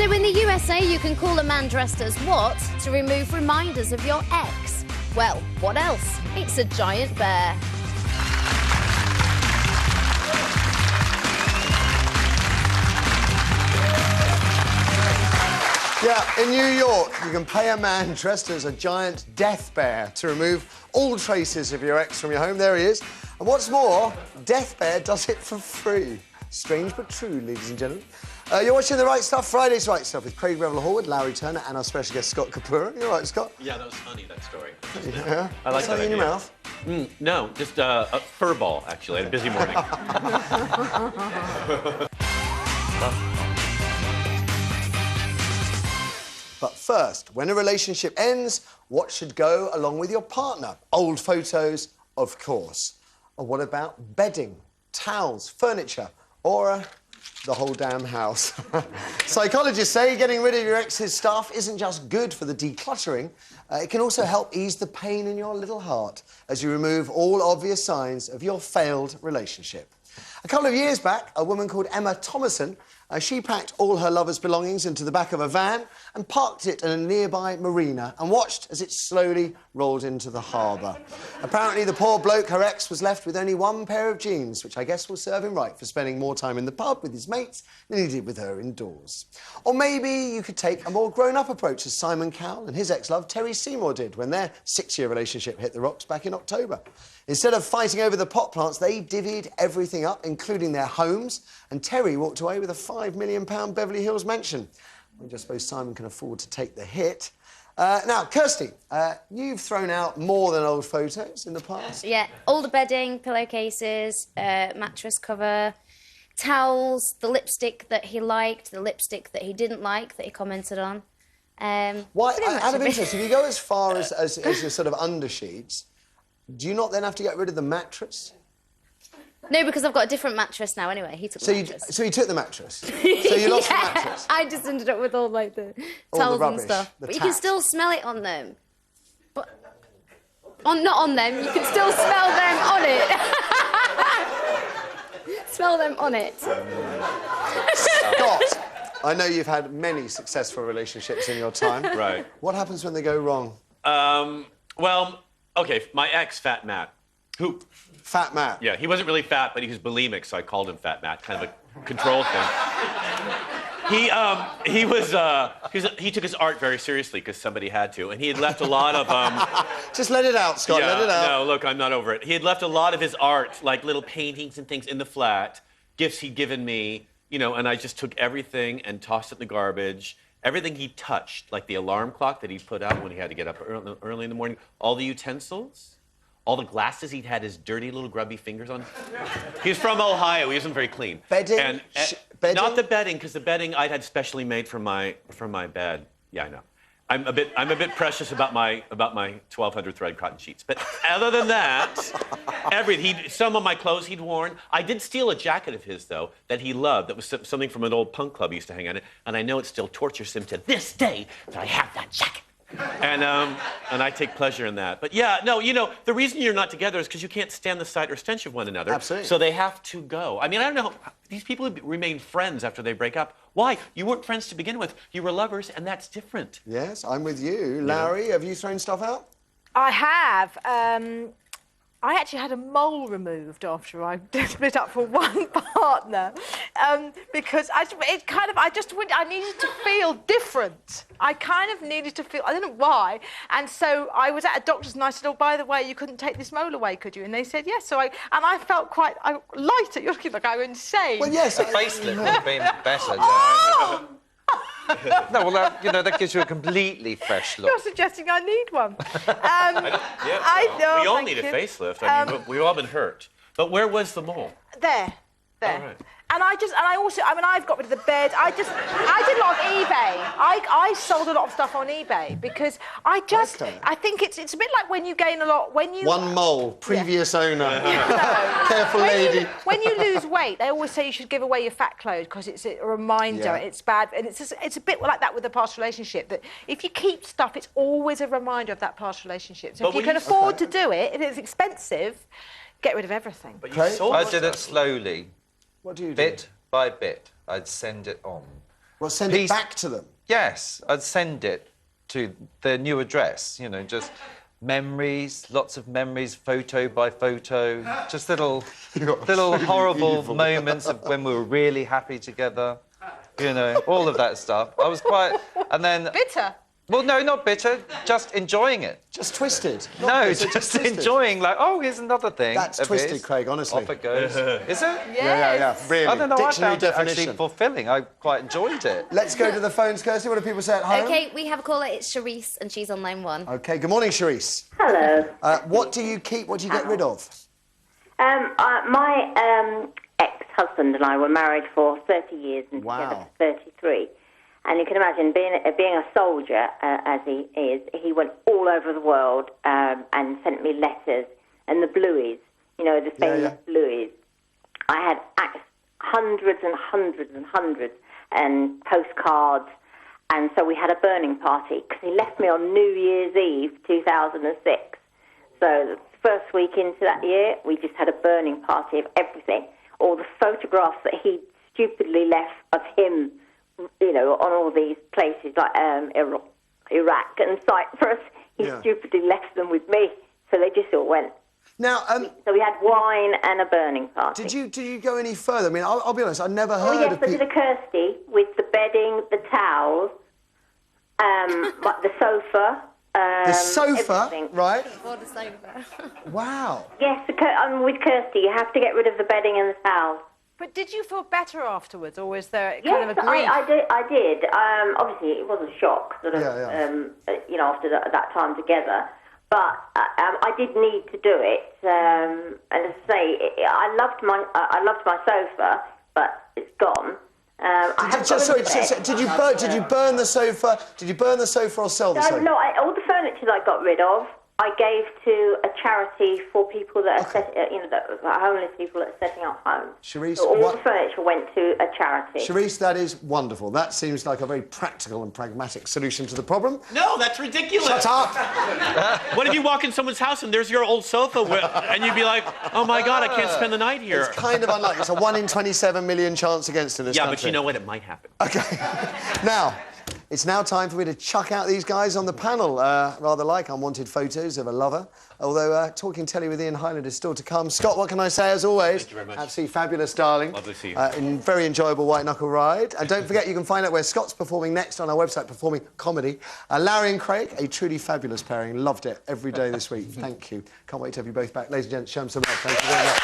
So in the USA, you can call a man dressed as what to remove reminders of your ex? Well, what else? It's a giant bear. Yeah, in New York, you can pay a man dressed as a giant death bear to remove all traces of your ex from your home. There he is. And what's more, Death Bear does it for free. Strange but true, ladies and gentlemen. You're watching The Right Stuff, Friday's Right Stuff, with Craig Revel-Horwood, Larry Turner, and our special guest, Scott Capurro. You all right, Scott? Yeah, that was funny, that story. Yeah? I like that in your mouth? No, just a fur ball, actually. I had a busy morning. But first, when a relationship ends, what should go along with your partner? Old photos, of course. Or what about bedding, towels, furniture, or the whole damn house? Psychologists say getting rid of your ex's stuff isn't just good for the decluttering, it can also help ease the pain in your little heart as you remove all obvious signs of your failed relationship. A couple of years back, a woman called Emma Thomason, she packed all her lover's belongings into the back of a van and parked it in a nearby marina and watched as it slowly rolled into the harbour. Apparently, the poor bloke, her ex, was left with only one pair of jeans, which I guess will serve him right for spending more time in the pub with his mates than he did with her indoors. Or maybe you could take a more grown-up approach, as Simon Cowell and his ex-love Terry Seymour did when their 6-year relationship hit the rocks back in October. Instead of fighting over the pot plants, they divvied everything up, including their homes, and Terry walked away with a £5 million Beverly Hills mansion. I just suppose Simon can afford to take the hit. Now, Kirsty, you've thrown out more than old photos in the past. Yeah, all the bedding, pillowcases, mattress cover, towels, the lipstick that he liked, the lipstick that he didn't like, that he commented on. Why, out of interest, if you go as far as your sort of undersheets, do you not then have to get rid of the mattress? No, because I've got a different mattress now anyway. He took the mattress. So you took the mattress? So you lost the mattress? I just ended up with all, like, the towels and stuff. But you can still smell it on them. But... not on them, you can still smell them on it. Smell them on it. Scott, I know you've had many successful relationships in your time. Right. What happens when they go wrong? Well, OK, my ex, Fat Matt. Who? Fat Matt. Yeah, he wasn't really fat, but he was bulimic, so I called him Fat Matt, kind of a control thing. He took his art very seriously because somebody had to, and he had left a lot of Just let it out, Scott. Yeah, let it out. No, look, I'm not over it. He had left a lot of his art, like little paintings and things, in the flat, gifts he'd given me, you know, and I just took everything and tossed it in the garbage. Everything he touched, like the alarm clock that he put out when he had to get up early in the morning, all the utensils, all the glasses he'd had his dirty little grubby fingers on. He's from Ohio. He wasn't very clean. Bedding? And, bedding? Not the bedding, because the bedding I'd had specially made for my bed. Yeah, I know. I'm a bit precious about my 1,200 thread cotton sheets. But other than that, some of my clothes he'd worn. I did steal a jacket of his, though, that he loved. That was something from an old punk club he used to hang on it. And I know it still tortures him to this day that I have that jacket. And I take pleasure in that. But yeah, no, you know, the reason you're not together is because you can't stand the sight or stench of one another. Absolutely. So they have to go. I mean, I don't know. These people remain friends after they break up. Why? You weren't friends to begin with. You were lovers, and that's different. Yes, I'm with you. Larry, have you thrown stuff out? I have. I actually had a mole removed after I split up for one partner because I needed to feel different. I kind of needed to feel, I don't know why. And so I was at a doctor's and I said, oh, by the way, you couldn't take this mole away, could you? And they said, yes. So I felt quite lighter. You're looking like I'm insane. Well, yes. A facelift would have been better. Oh! No, well, you know, that gives you a completely fresh look. You're suggesting I need one. We all need a facelift. I mean, we've all been hurt. But where was the mole? There. All right. And I've got rid of the bed. I did a lot of eBay. I sold a lot of stuff on eBay because I think it's a bit like when you gain a lot, One mole, previous owner. No. Careful lady. When you lose weight, they always say you should give away your fat clothes because it's a reminder. Yeah. It's bad, and it's a bit like that with the past relationship. That if you keep stuff, it's always a reminder of that past relationship. So if you can afford to do it, if it's expensive, get rid of everything. But you sold I did it slowly. What do you do? Bit by bit, I'd send it on. Well, send it back to them. Yes, I'd send it to their new address, you know, just memories, lots of memories, photo by photo, just little horrible moments of when we were really happy together, you know, all of that stuff. I was quite... And then... Bitter? Well, no, not bitter, just enjoying it. Just twisted. Just enjoying, like, oh, here's another thing. That's twisted, Craig, honestly. Off it goes. Is it? Yeah, really. I don't know, Dictionary I found definition. it actually fulfilling. I quite enjoyed it. Let's go to the phones, Kirsty. What do people say at home? Okay, we have a caller. It's Charisse, and she's on line 1. OK, good morning, Charisse. Hello. What do you keep? What do you get rid of? My ex-husband and I were married for 30 years and together for 33. And you can imagine, being a soldier, as he is, he went all over the world and sent me letters. And the blueies, you know, the famous blueies. I had hundreds and hundreds and hundreds and postcards. And so we had a burning party because he left me on New Year's Eve 2006. So the first week into that year, we just had a burning party of everything. All the photographs that he stupidly left of him, you know, on all these places like Iraq and Cyprus, he stupidly left them with me, so they just all went. Now, so we had wine and a burning party. Did you go any further? I mean, I'll be honest, I never heard of I did a Kirsty with the bedding, the towels, like the sofa. The sofa, everything. right? Or the sofa. Wow. Yes, with Kirsty, you have to get rid of the bedding and the towels. But did you feel better afterwards, or was there kind of a grief? I did. Obviously, it was a shock, sort of, you know, after that time together. But I did need to do it. And as I say, I loved my sofa, but it's gone. Did you burn the sofa? Did you burn the sofa or sell the sofa? No, all the furniture that I got rid of, I gave to a charity for people that are homeless people that are setting up homes. Charisse, so all the furniture went to a charity. Charisse, that is wonderful. That seems like a very practical and pragmatic solution to the problem. No, that's ridiculous. Shut up! What if you walk in someone's house and there's your old sofa and you'd be like, oh my God, I can't spend the night here. It's kind of unlikely. It's a 1 in 27 million chance against in this country. Yeah, but you know what? It might happen. OK. Now, it's now time for me to chuck out these guys on the panel, rather like unwanted photos of a lover. Although Talking Telly with Ian Hyland is still to come. Scott, what can I say, as always? Thank you very much. Absolutely fabulous, darling. Lovely to see you. Very enjoyable white knuckle ride. And don't forget, you can find out where Scott's performing next on our website, Performing Comedy. Larry and Craig, a truly fabulous pairing. Loved it every day this week. Thank you. Can't wait to have you both back. Ladies and gents, show them some love. Thank you very much.